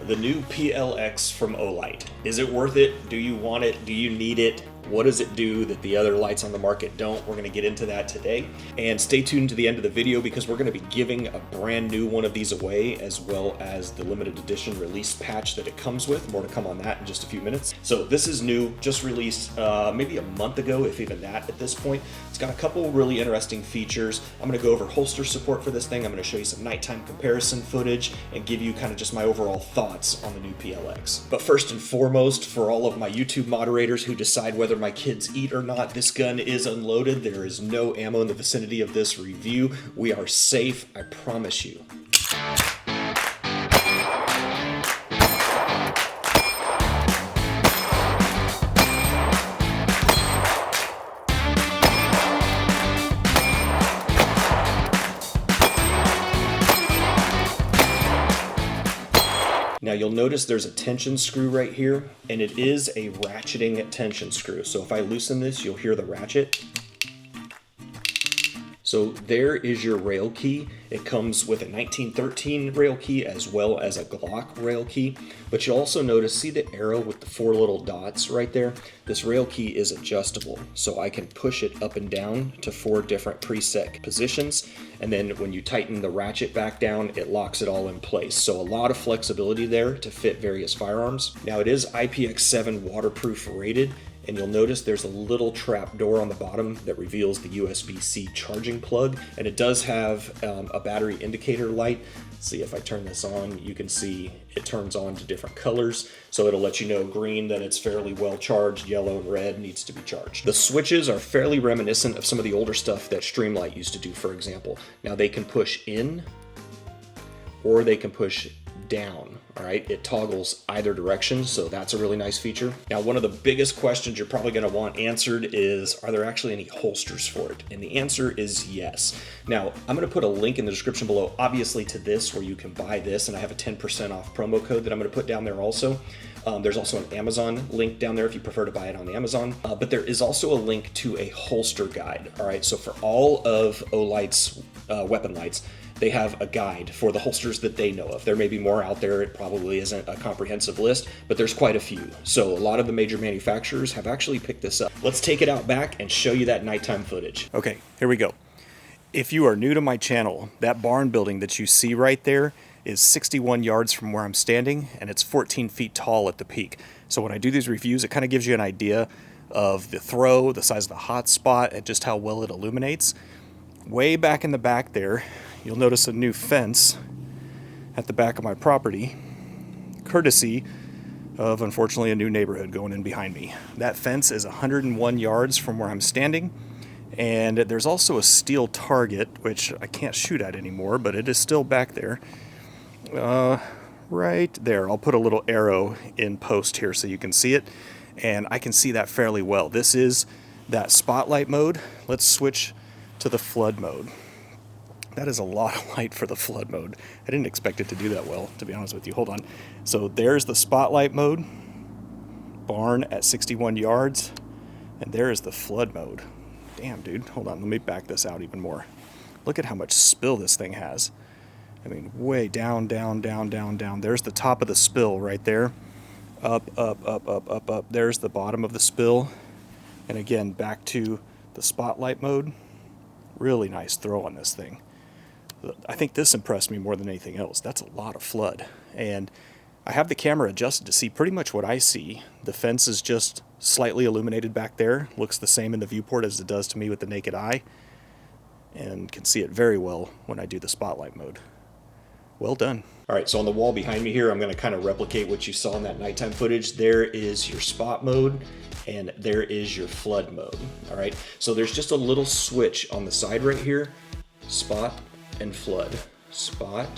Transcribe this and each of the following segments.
The new PLX from Olight. Is it worth it? Do you want it? Do you need it? What does it do that the other lights on the market don't? We're going to get into that today. And stay tuned to the end of the video because we're going to be giving a brand new one of these away, as well as the limited edition release patch that it comes with. More to come on that in just a few minutes. So this is new, just released maybe a month ago, if even that at this point. It's got a couple really interesting features. I'm going to go over holster support for this thing. I'm going to show you some nighttime comparison footage and give you kind of just my overall thoughts on the new PLX. But first and foremost, for all of my YouTube moderators who decide whether my kids eat or not, this gun is unloaded. There is no ammo in the vicinity of this review. We are safe, I promise you. Now you'll notice there's a tension screw right here, and it is a ratcheting tension screw. So if I loosen this, you'll hear the ratchet. So there is your rail key. It comes with a 1913 rail key as well as a Glock rail key. But you'll also notice, see the arrow with the 4 little dots right there? This rail key is adjustable, so I can push it up and down to 4 different preset positions. And then when you tighten the ratchet back down, it locks it all in place. So a lot of flexibility there to fit various firearms. Now it is IPX7 waterproof rated. And you'll notice there's a little trap door on the bottom that reveals the USB-C charging plug. And it does have a battery indicator light. See, if I turn this on, you can see it turns on to different colors. So it'll let you know green that it's fairly well charged, yellow and red needs to be charged. The switches are fairly reminiscent of some of the older stuff that Streamlight used to do, for example. Now they can push in or they can push down. All right, it toggles either direction, so that's a really nice feature. Now, one of the biggest questions you're probably going to want answered is, are there actually any holsters for it? And the answer is yes. Now, I'm going to put a link in the description below, obviously, to this, where you can buy this, and I have a 10% off promo code that I'm going to put down there also. There's also an Amazon link down there if you prefer to buy it on Amazon. But there is also a link to a holster guide. All right, so for all of Olight's weapon lights, they have a guide for the holsters that they know of. There may be more out there. It probably isn't a comprehensive list, but there's quite a few. So a lot of the major manufacturers have actually picked this up. Let's take it out back and show you that nighttime footage. Okay, here we go. If you are new to my channel, that barn building that you see right there is 61 yards from where I'm standing, and it's 14 feet tall at the peak. So when I do these reviews, it kind of gives you an idea of the throw, the size of the hot spot, and just how well it illuminates. Way back in the back there, you'll notice a new fence at the back of my property, courtesy of, unfortunately, a new neighborhood going in behind me. That fence is 101 yards from where I'm standing, and there's also a steel target, which I can't shoot at anymore, but it is still back there. Right there. I'll put a little arrow in post here so you can see it, and I can see that fairly well. This is that spotlight mode. Let's switch to the flood mode. That is a lot of light for the flood mode. I didn't expect it to do that well, to be honest with you. Hold on. So there's the spotlight mode, barn at 61 yards, and there is the flood mode. Damn, dude. Hold on. Let me back this out even more. Look at how much spill this thing has. I mean, way down, down, down, down, down. There's the top of the spill right there. Up, up, up, up, up, up. There's the bottom of the spill. And again, back to the spotlight mode. Really nice throw on this thing. I think this impressed me more than anything else. That's a lot of flood. And I have the camera adjusted to see pretty much what I see. The fence is just slightly illuminated back there. Looks the same in the viewport as it does to me with the naked eye. And can see it very well when I do the spotlight mode. Well done. All right, so on the wall behind me here, I'm going to kind of replicate what you saw in that nighttime footage. There is your spot mode, and there is your flood mode. All right, so there's just a little switch on the side right here. Spot and flood. Spot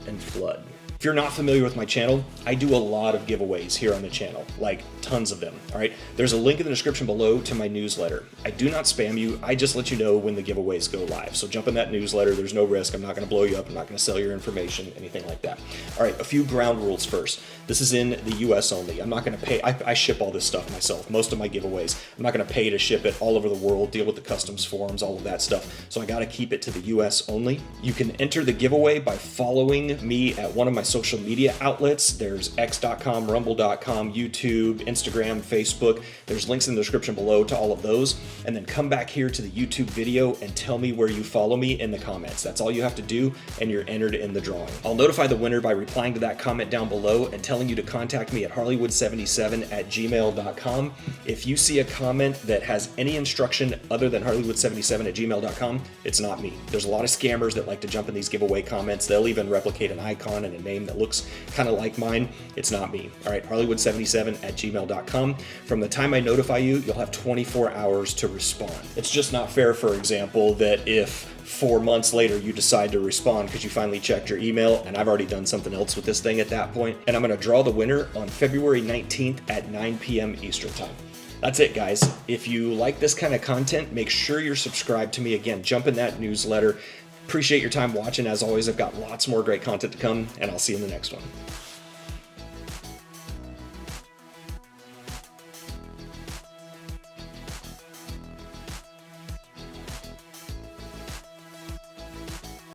and flood. If you're not familiar with my channel, I do a lot of giveaways here on the channel, like tons of them, all right? There's a link in the description below to my newsletter. I do not spam you, I just let you know when the giveaways go live. So jump in that newsletter, there's no risk, I'm not gonna blow you up, I'm not gonna sell your information, anything like that. All right, a few ground rules first. This is in the US only. I'm not gonna pay, I ship all this stuff myself, most of my giveaways. I'm not gonna pay to ship it all over the world, deal with the customs forms, all of that stuff. So I gotta keep it to the US only. You can enter the giveaway by following me at one of my social media outlets. There's x.com, rumble.com, YouTube, Instagram, Facebook. There's links in the description below to all of those. And then come back here to the YouTube video and tell me where you follow me in the comments. That's all you have to do, and you're entered in the drawing. I'll notify the winner by replying to that comment down below and telling you to contact me at hollywood77@gmail.com. If you see a comment that has any instruction other than hollywood77@gmail.com, it's not me. There's a lot of scammers that like to jump in these giveaway comments. They'll even replicate an icon and a name that looks kind of like mine. It's not me. All right, hollywood77@gmail.com. From the time I notify you, you'll have 24 hours to respond. It's just not fair, for example, that if 4 months later you decide to respond because you finally checked your email, and I've already done something else with this thing at that point, and I'm going to draw the winner on February 19th at 9 p.m. Eastern time. That's it, guys. If you like this kind of content, make sure you're subscribed to me. Again, jump in that newsletter. Appreciate your time watching. As always, I've got lots more great content to come, and I'll see you in the next one.